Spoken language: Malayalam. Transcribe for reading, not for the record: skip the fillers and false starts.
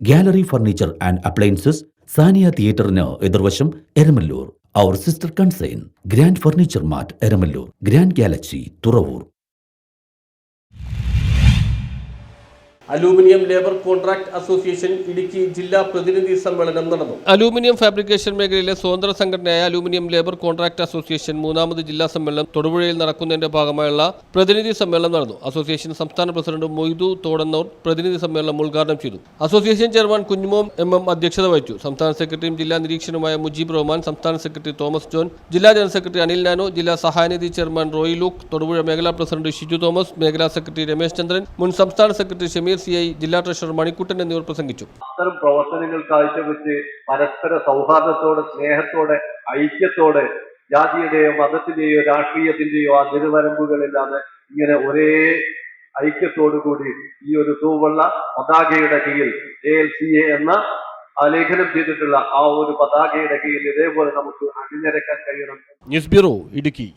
Gallery furniture and appliances, Saniya തിയേറ്ററിന് എതിർവശം, എരമല്ലൂർ. അവർ sister concern grand furniture mart, Eramallur. Grand galaxy, Thuravoor. Aluminium labour contract association Idukki ജില്ലാ പ്രതിനിധി സമ്മേളനം നടന്നു. അലൂമിനിയം ഫാബ്രിക്കേഷൻ മേഖലയിലെ സ്വതന്ത്ര സംഘടനയായ അലൂമിനിയം ലേബർ കോൺട്രാക്ട് അസോസിയേഷൻ 3ാമത് ജില്ലാ സമ്മേളനം തൊടുപുഴയിൽ നടക്കുന്നതിന്റെ ഭാഗമായുള്ള പ്രതിനിധി സമ്മേളനം നടന്നു. അസോസിയേഷൻ സംസ്ഥാന പ്രസിഡന്റ് മൊയ്തു തോടന്നൂർ പ്രതിനിധി സമ്മേളനം ഉദ്ഘാടനം ചെയ്തു. അസോസിയേഷൻ ചെയർമാൻ കുഞ്ഞുമോൻ എം അധ്യക്ഷത വഹിച്ചു. സംസ്ഥാന സെക്രട്ടറിയും ജില്ലാ നിരീക്ഷകനുമായ മുജീബ് റഹ്മാൻ, സംസ്ഥാന സെക്രട്ടറി തോമസ് ജോൺ, ജില്ലാ ജനറൽ സെക്രട്ടറി അനിൽ നാനോ, ജില്ലാ സഹായനിധി ചെയർമാൻ റോയി ലൂക്ക്, തൊടുപുഴ മേഖലാ പ്രസിഡന്റ് ഷിജു തോമസ്, മേഖലാ സെക്രട്ടറി രമേശ് ചന്ദ്രൻ, മുൻ സംസ്ഥാന സെക്രട്ടറി ഷമീർ CI, ജില്ലാ ട്രഷറർ മണിക്കുട്ടൻ എന്നിവർ പ്രസംഗിച്ചു. അത്തരം പ്രവർത്തനങ്ങൾ കാഴ്ചവെച്ച് പരസ്പര സൗഹാർദ്ദത്തോടെ, സ്നേഹത്തോടെ, ഐക്യത്തോടെ, ജാതിയുടെയോ മതത്തിന്റെയോ രാഷ്ട്രീയത്തിന്റെയോ അതിർവരമ്പുകളില്ലാതെ ഇങ്ങനെ ഒരേ ഐക്യത്തോടുകൂടി ഈ ഒരു തൂവള്ള പതാകയുടെ കീഴിൽ ALCA എന്ന ആലേഖനം ചെയ്തിട്ടുള്ള ആ ഒരു പതാകയുടെ കീഴിൽ ഇതേപോലെ നമുക്ക് അണിനിരക്കാൻ കഴിയണം. News bureau, Idukki.